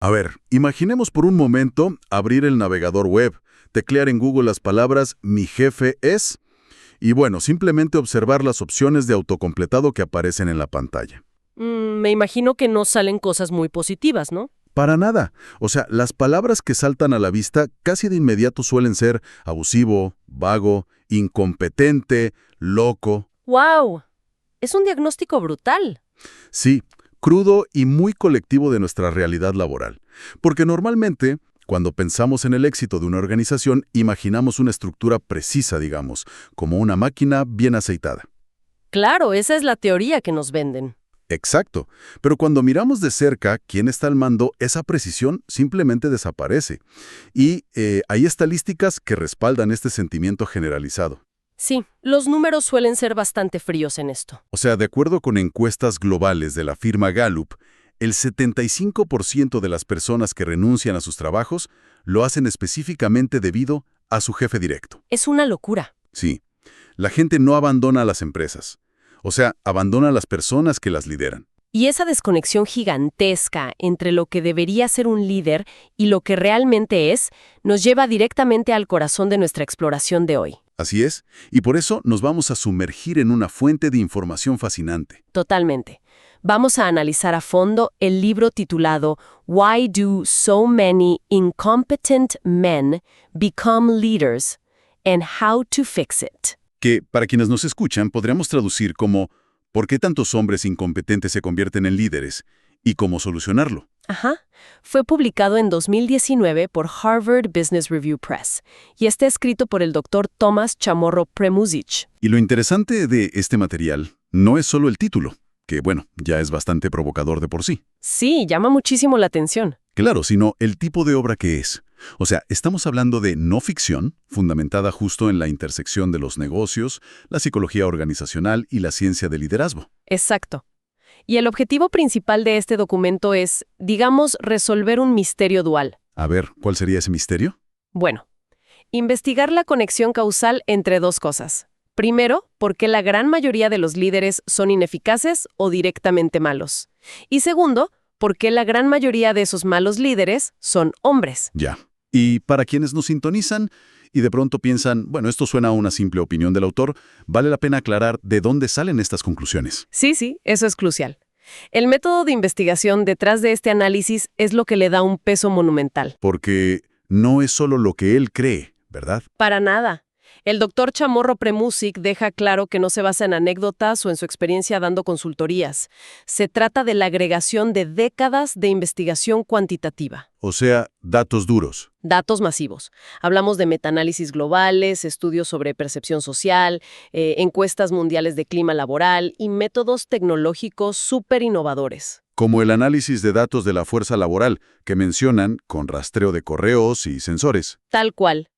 A ver, imaginemos por un momento abrir el navegador web, teclear en Google las palabras "mi jefe es" y bueno, simplemente observar las opciones de autocompletado que aparecen en la pantalla. Me imagino que no salen cosas muy positivas, ¿no? Para nada. O sea, las palabras que saltan a la vista casi de inmediato suelen ser abusivo, vago, incompetente, loco. ¡Wow! Es un diagnóstico brutal. Sí, crudo y muy colectivo de nuestra realidad laboral. Porque normalmente, cuando pensamos en el éxito de una organización, imaginamos una estructura precisa, digamos, como una máquina bien aceitada. Claro, esa es la teoría que nos venden. Exacto, pero cuando miramos de cerca quién está al mando, esa precisión simplemente desaparece. Y hay estadísticas que respaldan este sentimiento generalizado. Sí, los números suelen ser bastante fríos en esto. O sea, de acuerdo con encuestas globales de la firma Gallup, el 75% de las personas que renuncian a sus trabajos lo hacen específicamente debido a su jefe directo. Es una locura. Sí, la gente no abandona a las empresas. O sea, abandona a las personas que las lideran. Y esa desconexión gigantesca entre lo que debería ser un líder y lo que realmente es, nos lleva directamente al corazón de nuestra exploración de hoy. Así es, y por eso nos vamos a sumergir en una fuente de información fascinante. Totalmente. Vamos a analizar a fondo el libro titulado Why Do So Many Incompetent Men Become Leaders and How to Fix It. Que, para quienes nos escuchan, podríamos traducir como ¿por qué tantos hombres incompetentes se convierten en líderes? Y cómo solucionarlo. Ajá. Fue publicado en 2019 por Harvard Business Review Press y está escrito por el Dr. Thomas Chamorro Premuzic. Y lo interesante de este material no es solo el título, que bueno, ya es bastante provocador de por sí. Sí, llama muchísimo la atención. Claro, sino el tipo de obra que es. O sea, estamos hablando de no ficción, fundamentada justo en la intersección de los negocios, la psicología organizacional y la ciencia del liderazgo. Exacto. Y el objetivo principal de este documento es, digamos, resolver un misterio dual. A ver, ¿cuál sería ese misterio? Bueno, investigar la conexión causal entre dos cosas. Primero, por qué la gran mayoría de los líderes son ineficaces o directamente malos. Y segundo, por qué la gran mayoría de esos malos líderes son hombres. Ya. Y para quienes nos sintonizan y de pronto piensan, bueno, esto suena a una simple opinión del autor, vale la pena aclarar de dónde salen estas conclusiones. Sí, eso es crucial. El método de investigación detrás de este análisis es lo que le da un peso monumental. Porque no es solo lo que él cree, ¿verdad? Para nada. El Dr. Chamorro Premuzic deja claro que no se basa en anécdotas o en su experiencia dando consultorías. Se trata de la agregación de décadas de investigación cuantitativa. O sea, datos duros. Datos masivos. Hablamos de metaanálisis globales, estudios sobre percepción social, encuestas mundiales de clima laboral y métodos tecnológicos súper innovadores. Como el análisis de datos de la fuerza laboral, que mencionan con rastreo de correos y sensores. Tal cual.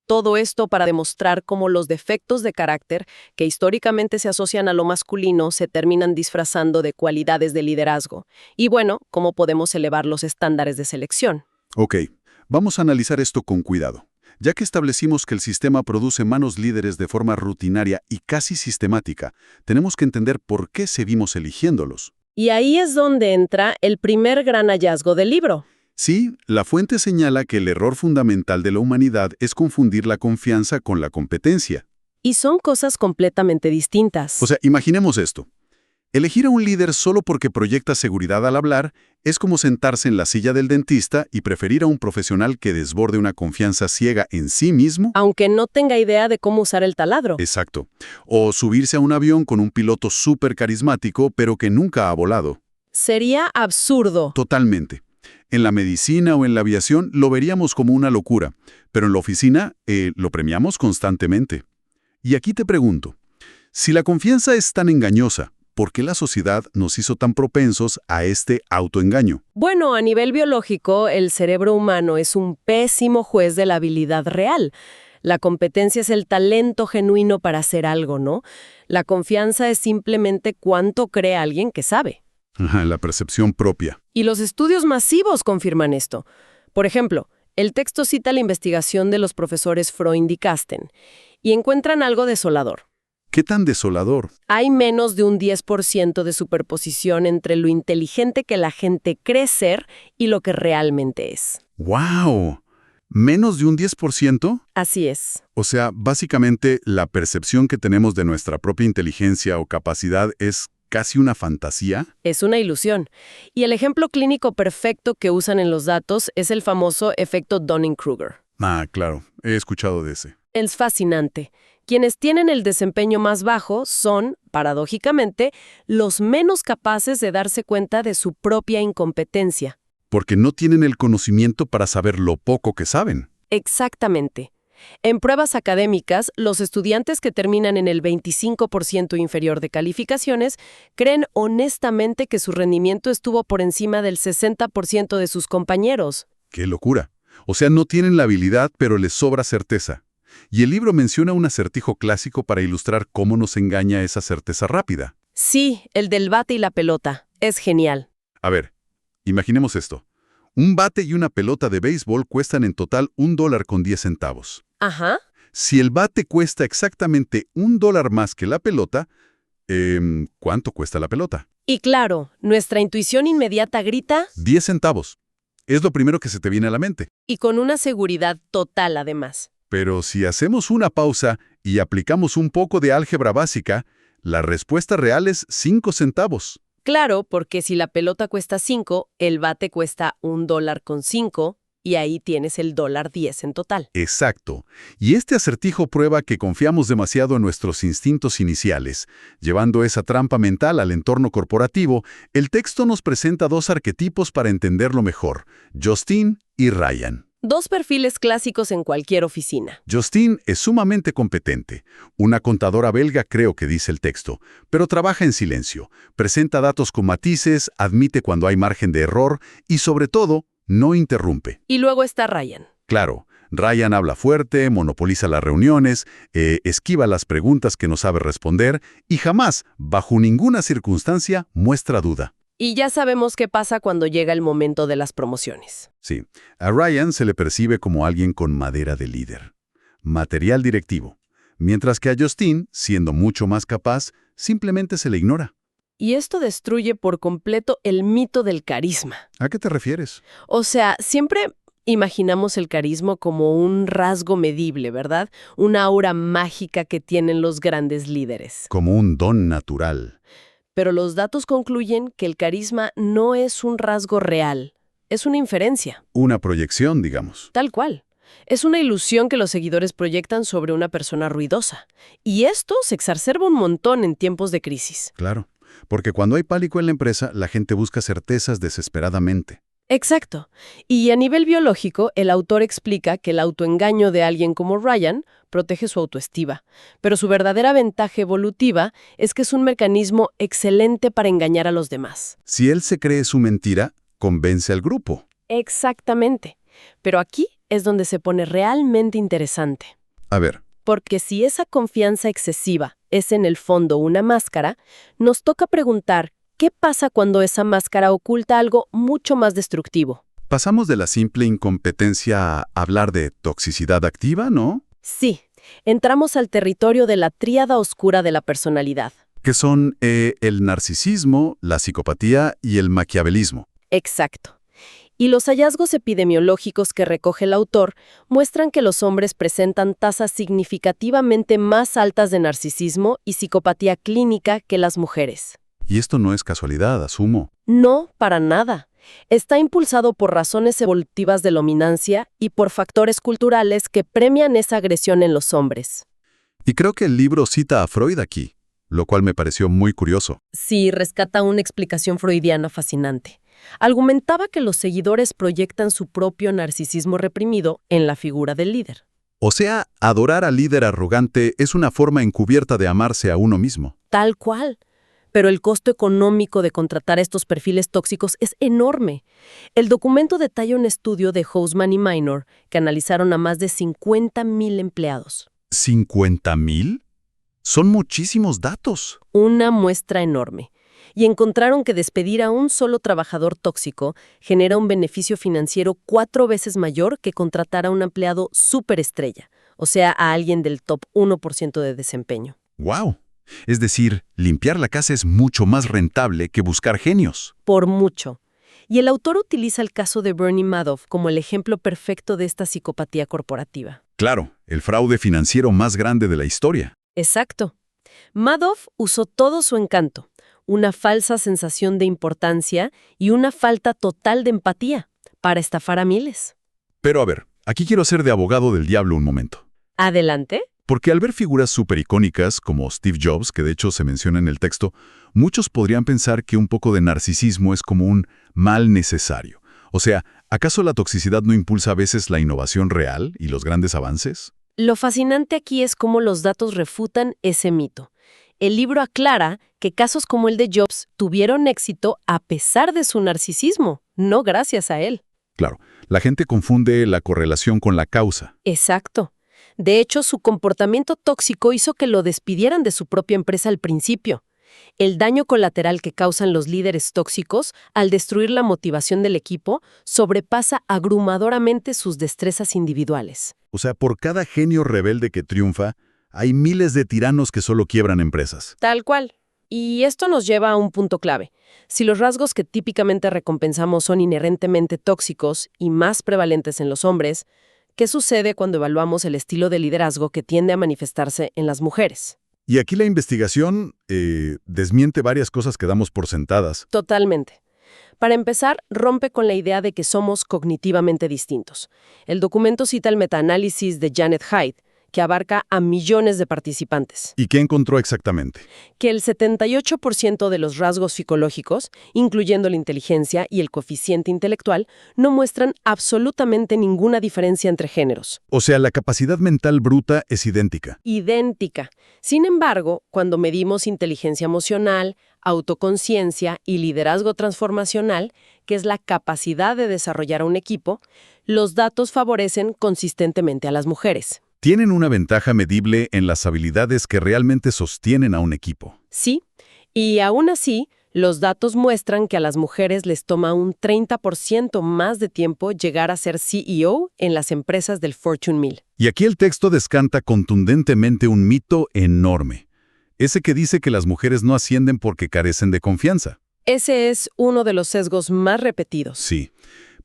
Todo esto para demostrar cómo los defectos de carácter, que históricamente se asocian a lo masculino, se terminan disfrazando de cualidades de liderazgo. Y bueno, cómo podemos elevar los estándares de selección. Ok, vamos a analizar esto con cuidado. Ya que establecimos que el sistema produce malos líderes de forma rutinaria y casi sistemática, tenemos que entender por qué seguimos eligiéndolos. Y ahí es donde entra el primer gran hallazgo del libro. Sí, la fuente señala que el error fundamental de la humanidad es confundir la confianza con la competencia. Y son cosas completamente distintas. O sea, imaginemos esto. Elegir a un líder solo porque proyecta seguridad al hablar es como sentarse en la silla del dentista y preferir a un profesional que desborde una confianza ciega en sí mismo. Aunque no tenga idea de cómo usar el taladro. Exacto. O subirse a un avión con un piloto súper carismático pero que nunca ha volado. Sería absurdo. Totalmente. En la medicina o en la aviación lo veríamos como una locura, pero en la oficina lo premiamos constantemente. Y aquí te pregunto, si la confianza es tan engañosa, ¿por qué la sociedad nos hizo tan propensos a este autoengaño? Bueno, a nivel biológico, el cerebro humano es un pésimo juez de la habilidad real. La competencia es el talento genuino para hacer algo, ¿no? La confianza es simplemente cuánto cree alguien que sabe. Ajá, la percepción propia. Y los estudios masivos confirman esto. Por ejemplo, el texto cita la investigación de los profesores Freund y Kasten, y encuentran algo desolador. ¿Qué tan desolador? Hay menos de un 10% de superposición entre lo inteligente que la gente cree ser y lo que realmente es. ¡Wow! ¿Menos de un 10%? Así es. O sea, básicamente la percepción que tenemos de nuestra propia inteligencia o capacidad es casi una fantasía. Es una ilusión. Y el ejemplo clínico perfecto que usan en los datos es el famoso efecto Dunning-Kruger. Ah, claro, he escuchado de ese. Es fascinante. Quienes tienen el desempeño más bajo son, paradójicamente, los menos capaces de darse cuenta de su propia incompetencia. Porque no tienen el conocimiento para saber lo poco que saben. Exactamente. En pruebas académicas, los estudiantes que terminan en el 25% inferior de calificaciones creen honestamente que su rendimiento estuvo por encima del 60% de sus compañeros. ¡Qué locura! O sea, no tienen la habilidad, pero les sobra certeza. Y el libro menciona un acertijo clásico para ilustrar cómo nos engaña esa certeza rápida. Sí, el del bate y la pelota. Es genial. A ver, imaginemos esto. Un bate y una pelota de béisbol cuestan en total $1.10. Ajá. Si el bate cuesta exactamente $1 más que la pelota, ¿cuánto cuesta la pelota? Y claro, nuestra intuición inmediata grita 10 centavos. Es lo primero que se te viene a la mente. y con una seguridad total además. Pero si hacemos una pausa y aplicamos un poco de álgebra básica, la respuesta real es 5 centavos. Claro, porque si la pelota cuesta 5, el bate cuesta $1.05 y ahí tienes el $10 en total. Exacto. Y este acertijo prueba que confiamos demasiado en nuestros instintos iniciales. Llevando esa trampa mental al entorno corporativo, el texto nos presenta dos arquetipos para entenderlo mejor: Justine y Ryan. Dos perfiles clásicos en cualquier oficina. Justine es sumamente competente. Una contadora belga, creo que dice el texto, pero trabaja en silencio, presenta datos con matices, admite cuando hay margen de error y, sobre todo, no interrumpe. Y luego está Ryan. Claro, Ryan habla fuerte, monopoliza las reuniones, esquiva las preguntas que no sabe responder y jamás, bajo ninguna circunstancia, muestra duda. Y ya sabemos qué pasa cuando llega el momento de las promociones. Sí, a Ryan se le percibe como alguien con madera de líder, material directivo, mientras que a Justine, siendo mucho más capaz, simplemente se le ignora. Y esto destruye por completo el mito del carisma. ¿A qué te refieres? O sea, siempre imaginamos el carisma como un rasgo medible, ¿verdad? Una aura mágica que tienen los grandes líderes. Como un don natural. Pero los datos concluyen que el carisma no es un rasgo real, es una inferencia. Una proyección, digamos. Tal cual. Es una ilusión que los seguidores proyectan sobre una persona ruidosa. Y esto se exacerba un montón en tiempos de crisis. Claro, porque cuando hay pánico en la empresa, la gente busca certezas desesperadamente. Exacto. Y a nivel biológico, el autor explica que el autoengaño de alguien como Ryan protege su autoestima, pero su verdadera ventaja evolutiva es que es un mecanismo excelente para engañar a los demás. Si él se cree su mentira, convence al grupo. Exactamente. Pero aquí es donde se pone realmente interesante. A ver, Porque si esa confianza excesiva es en el fondo una máscara, nos toca preguntar ¿qué pasa cuando esa máscara oculta algo mucho más destructivo? pasamos de la simple incompetencia a hablar de toxicidad activa, ¿no? Sí, entramos al territorio de la tríada oscura de la personalidad. Que son el narcisismo, la psicopatía y el maquiavelismo. Exacto. Y los hallazgos epidemiológicos que recoge el autor muestran que los hombres presentan tasas significativamente más altas de narcisismo y psicopatía clínica que las mujeres. Y esto no es casualidad, asumo. No, para nada. Está impulsado por razones evolutivas de dominancia y por factores culturales que premian esa agresión en los hombres. Y creo que el libro cita a Freud aquí, lo cual me pareció muy curioso. Sí, rescata una explicación freudiana fascinante. Argumentaba que los seguidores proyectan su propio narcisismo reprimido en la figura del líder. O sea, adorar al líder arrogante es una forma encubierta de amarse a uno mismo. Tal cual. Pero el costo económico de contratar estos perfiles tóxicos es enorme. El documento detalla un estudio de Hausman y Minor que analizaron a más de 50,000 empleados. ¿50,000? Son muchísimos datos. Una muestra enorme. Y encontraron que despedir a un solo trabajador tóxico genera un beneficio financiero 4 veces mayor que contratar a un empleado superestrella, o sea, a alguien del top 1% de desempeño. ¡Wow! Es decir, limpiar la casa es mucho más rentable que buscar genios. Por mucho. Y el autor utiliza el caso de Bernie Madoff como el ejemplo perfecto de esta psicopatía corporativa. Claro, el fraude financiero más grande de la historia. Exacto. Madoff usó todo su encanto, una falsa sensación de importancia y una falta total de empatía para estafar a miles. Pero a ver, aquí quiero ser de abogado del diablo un momento. ¿Adelante? Porque al ver figuras supericónicas como Steve Jobs, que de hecho se menciona en el texto, muchos podrían pensar que un poco de narcisismo es como un mal necesario. O sea, ¿acaso la toxicidad no impulsa a veces la innovación real y los grandes avances? Lo fascinante aquí es cómo los datos refutan ese mito. El libro aclara que casos como el de Jobs tuvieron éxito a pesar de su narcisismo, no gracias a él. Claro, la gente confunde la correlación con la causa. Exacto. De hecho, su comportamiento tóxico hizo que lo despidieran de su propia empresa al principio. El daño colateral que causan los líderes tóxicos al destruir la motivación del equipo sobrepasa abrumadoramente sus destrezas individuales. O sea, por cada genio rebelde que triunfa, hay miles de tiranos que solo quiebran empresas. Tal cual. Y esto nos lleva a un punto clave. Si los rasgos que típicamente recompensamos son inherentemente tóxicos y más prevalentes en los hombres, ¿qué sucede cuando evaluamos el estilo de liderazgo que tiende a manifestarse en las mujeres? Y aquí la investigación desmiente varias cosas que damos por sentadas. Totalmente. Para empezar, rompe con la idea de que somos cognitivamente distintos. El documento cita el metaanálisis de Janet Hyde, que abarca a millones de participantes. ¿Y qué encontró exactamente? Que el 78% de los rasgos psicológicos, incluyendo la inteligencia y el coeficiente intelectual, no muestran absolutamente ninguna diferencia entre géneros. O sea, la capacidad mental bruta es idéntica. Idéntica. Sin embargo, cuando medimos inteligencia emocional, autoconciencia y liderazgo transformacional, que es la capacidad de desarrollar a un equipo, los datos favorecen consistentemente a las mujeres. Tienen una ventaja medible en las habilidades que realmente sostienen a un equipo. Sí, y aún así, los datos muestran que a las mujeres les toma un 30% más de tiempo llegar a ser CEO en las empresas del Fortune 1000. Y aquí el texto descanta contundentemente un mito enorme. Ese que dice que las mujeres no ascienden porque carecen de confianza. Ese es uno de los sesgos más repetidos. Sí.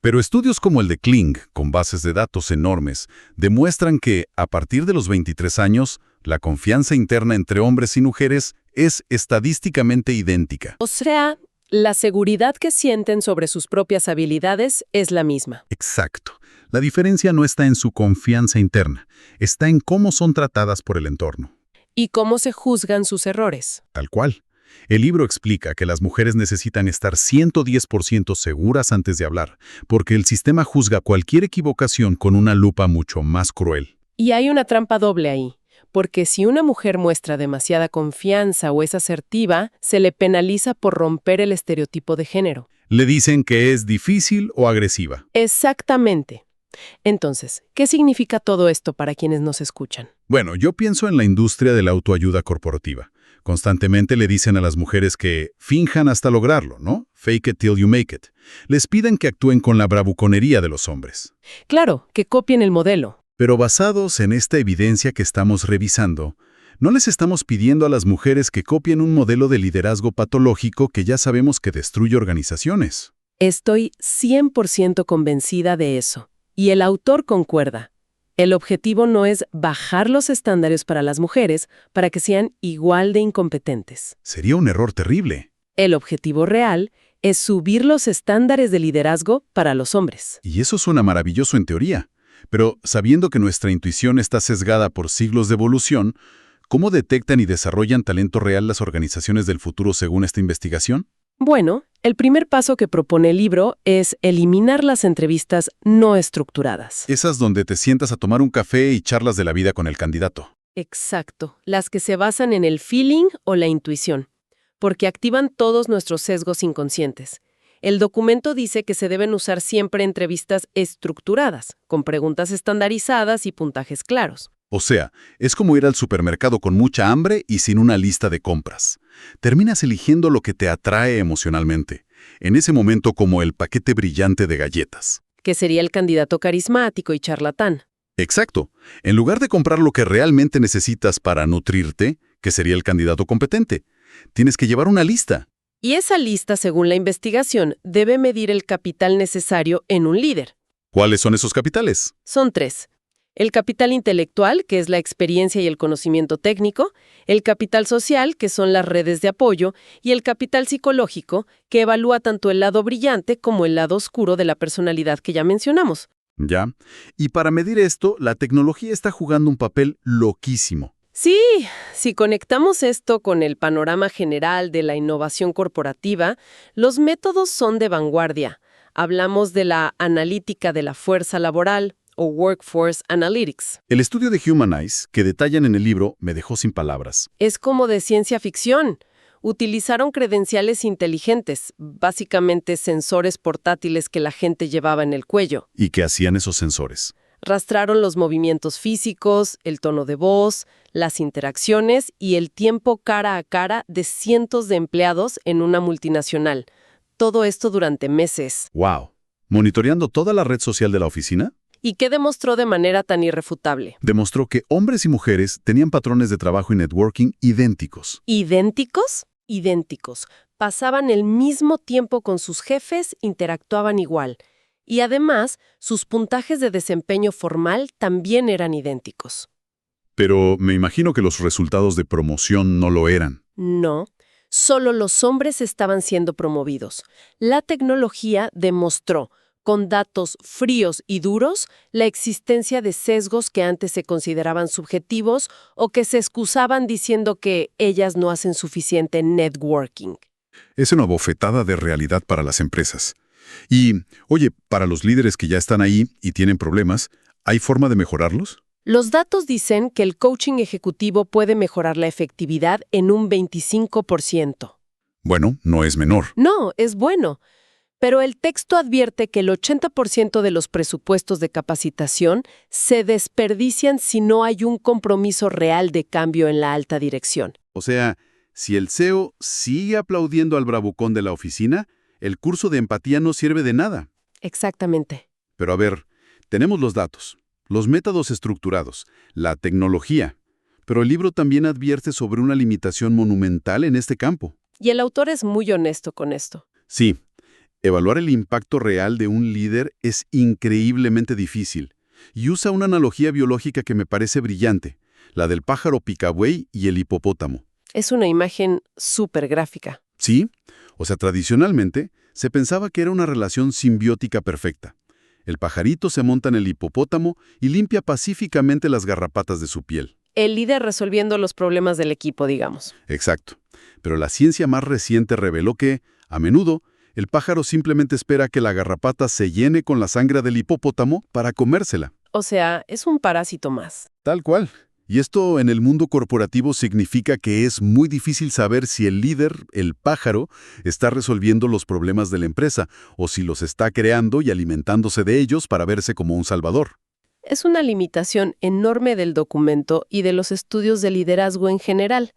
Pero estudios como el de Kling, con bases de datos enormes, demuestran que, a partir de los 23 años, la confianza interna entre hombres y mujeres es estadísticamente idéntica. O sea, la seguridad que sienten sobre sus propias habilidades es la misma. Exacto. La diferencia no está en su confianza interna, está en cómo son tratadas por el entorno. ¿Y cómo se juzgan sus errores? Tal cual. El libro explica que las mujeres necesitan estar 110% seguras antes de hablar, porque el sistema juzga cualquier equivocación con una lupa mucho más cruel. Y hay una trampa doble ahí, porque si una mujer muestra demasiada confianza o es asertiva, se le penaliza por romper el estereotipo de género. Le dicen que es difícil o agresiva. Exactamente. Entonces, ¿qué significa todo esto para quienes nos escuchan? Bueno, yo pienso en la industria de la autoayuda corporativa. Constantemente le dicen a las mujeres que finjan hasta lograrlo, ¿no? Fake it till you make it. Les piden que actúen con la bravuconería de los hombres. Claro, que copien el modelo. Pero basados en esta evidencia que estamos revisando, no les estamos pidiendo a las mujeres que copien un modelo de liderazgo patológico que ya sabemos que destruye organizaciones. Estoy 100% convencida de eso. Y el autor concuerda. El objetivo no es bajar los estándares para las mujeres para que sean igual de incompetentes. Sería un error terrible. El objetivo real es subir los estándares de liderazgo para los hombres. Y eso suena maravilloso en teoría. Pero sabiendo que nuestra intuición está sesgada por siglos de evolución, ¿cómo detectan y desarrollan talento real las organizaciones del futuro según esta investigación? Bueno, el primer paso que propone el libro es eliminar las entrevistas no estructuradas. Esas donde te sientas a tomar un café y charlas de la vida con el candidato. Exacto, las que se basan en el feeling o la intuición, porque activan todos nuestros sesgos inconscientes. El documento dice que se deben usar siempre entrevistas estructuradas, con preguntas estandarizadas y puntajes claros. O sea, es como ir al supermercado con mucha hambre y sin una lista de compras. Terminas eligiendo lo que te atrae emocionalmente, en ese momento como el paquete brillante de galletas. Que sería el candidato carismático y charlatán. Exacto. En lugar de comprar lo que realmente necesitas para nutrirte, que sería el candidato competente. Tienes que llevar una lista. Y esa lista, según la investigación, debe medir el capital necesario en un líder. ¿Cuáles son esos capitales? Son 3. El capital intelectual, que es la experiencia y el conocimiento técnico, el capital social, que son las redes de apoyo, y el capital psicológico, que evalúa tanto el lado brillante como el lado oscuro de la personalidad que ya mencionamos. Ya. Y para medir esto, la tecnología está jugando un papel loquísimo. Sí, si conectamos esto con el panorama general de la innovación corporativa, los métodos son de vanguardia. Hablamos de la analítica de la fuerza laboral, o Workforce Analytics. El estudio de Humanize, que detallan en el libro, me dejó sin palabras. Es como de ciencia ficción. Utilizaron credenciales inteligentes, básicamente sensores portátiles que la gente llevaba en el cuello. ¿Y qué hacían esos sensores? Rastraron los movimientos físicos, el tono de voz, las interacciones y el tiempo cara a cara de cientos de empleados en una multinacional. Todo esto durante meses. ¡Wow! ¿Monitoreando toda la red social de la oficina? ¿Y qué demostró de manera tan irrefutable? Demostró que hombres y mujeres tenían patrones de trabajo y networking idénticos. ¿Idénticos? Idénticos. Pasaban el mismo tiempo con sus jefes, interactuaban igual. Y además, sus puntajes de desempeño formal también eran idénticos. Pero me imagino que los resultados de promoción no lo eran. No, solo los hombres estaban siendo promovidos. La tecnología demostró, con datos fríos y duros, la existencia de sesgos que antes se consideraban subjetivos o que se excusaban diciendo que ellas no hacen suficiente networking. Es una bofetada de realidad para las empresas. Y, oye, para los líderes que ya están ahí y tienen problemas, ¿hay forma de mejorarlos? Los datos dicen que el coaching ejecutivo puede mejorar la efectividad en un 25%. Bueno, no es menor. No, es bueno. Pero el texto advierte que el 80% de los presupuestos de capacitación se desperdician si no hay un compromiso real de cambio en la alta dirección. O sea, si el CEO sigue aplaudiendo al bravucón de la oficina, el curso de empatía no sirve de nada. Exactamente. Pero a ver, tenemos los datos, los métodos estructurados, la tecnología. Pero el libro también advierte sobre una limitación monumental en este campo. Y el autor es muy honesto con esto. Sí. Evaluar el impacto real de un líder es increíblemente difícil, y usa una analogía biológica que me parece brillante, la del pájaro picabuey y el hipopótamo. Es una imagen súper gráfica. Sí, o sea, tradicionalmente se pensaba que era una relación simbiótica perfecta. El pajarito se monta en el hipopótamo y limpia pacíficamente las garrapatas de su piel. El líder resolviendo los problemas del equipo, digamos. Exacto. Pero la ciencia más reciente reveló que, a menudo, el pájaro simplemente espera que la garrapata se llene con la sangre del hipopótamo para comérsela. O sea, es un parásito más. Tal cual. Y esto en el mundo corporativo significa que es muy difícil saber si el líder, el pájaro, está resolviendo los problemas de la empresa o si los está creando y alimentándose de ellos para verse como un salvador. Es una limitación enorme del documento y de los estudios de liderazgo en general.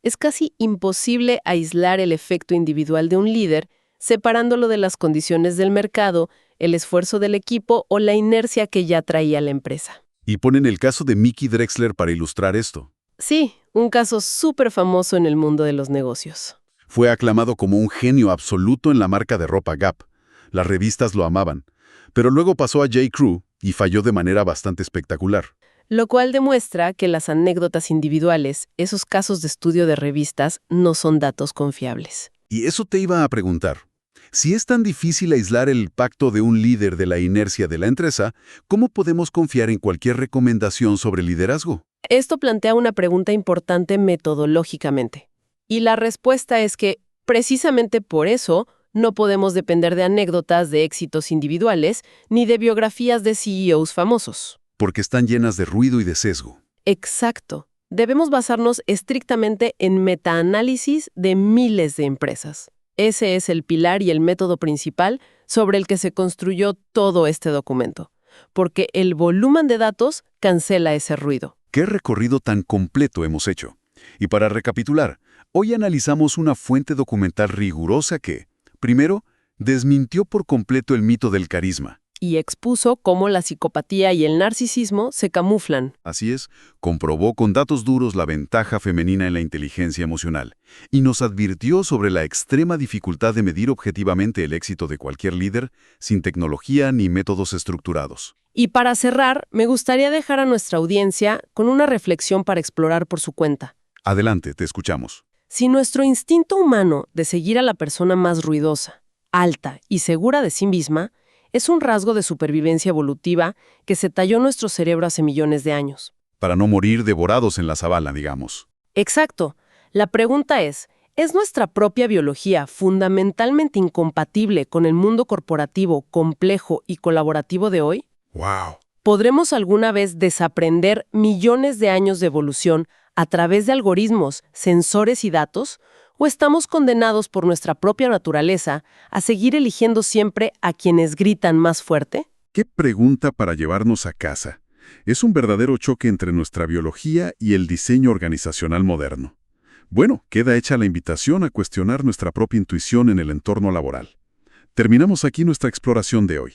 Es casi imposible aislar el efecto individual de un líder separándolo de las condiciones del mercado, el esfuerzo del equipo o la inercia que ya traía la empresa. Y ponen el caso de Mickey Drexler para ilustrar esto. Sí, un caso súper famoso en el mundo de los negocios. Fue aclamado como un genio absoluto en la marca de ropa Gap. Las revistas lo amaban. Pero luego pasó a J.Crew y falló de manera bastante espectacular. Lo cual demuestra que las anécdotas individuales, esos casos de estudio de revistas, no son datos confiables. Y eso te iba a preguntar. Si es tan difícil aislar el impacto de un líder de la inercia de la empresa, ¿cómo podemos confiar en cualquier recomendación sobre liderazgo? Esto plantea una pregunta importante metodológicamente. Y la respuesta es que, precisamente por eso, no podemos depender de anécdotas de éxitos individuales ni de biografías de CEOs famosos. Porque están llenas de ruido y de sesgo. Exacto. Debemos basarnos estrictamente en metaanálisis de miles de empresas. Ese es el pilar y el método principal sobre el que se construyó todo este documento, porque el volumen de datos cancela ese ruido. ¿Qué recorrido tan completo hemos hecho? Y para recapitular, hoy analizamos una fuente documental rigurosa que, primero, desmintió por completo el mito del carisma. y expuso cómo la psicopatía y el narcisismo se camuflan. Así es, comprobó con datos duros la ventaja femenina en la inteligencia emocional y nos advirtió sobre la extrema dificultad de medir objetivamente el éxito de cualquier líder sin tecnología ni métodos estructurados. Y para cerrar, me gustaría dejar a nuestra audiencia con una reflexión para explorar por su cuenta. Adelante, te escuchamos. Si nuestro instinto humano de seguir a la persona más ruidosa, alta y segura de sí misma es un rasgo de supervivencia evolutiva que se talló en nuestro cerebro hace millones de años. Para no morir devorados en la sabana, digamos. Exacto. La pregunta ¿es nuestra propia biología fundamentalmente incompatible con el mundo corporativo, complejo y colaborativo de hoy? ¡Wow! ¿Podremos alguna vez desaprender millones de años de evolución a través de algoritmos, sensores y datos? ¿O estamos condenados por nuestra propia naturaleza a seguir eligiendo siempre a quienes gritan más fuerte? ¡Qué pregunta para llevarnos a casa! Es un verdadero choque entre nuestra biología y el diseño organizacional moderno. Bueno, queda hecha la invitación a cuestionar nuestra propia intuición en el entorno laboral. Terminamos aquí nuestra exploración de hoy.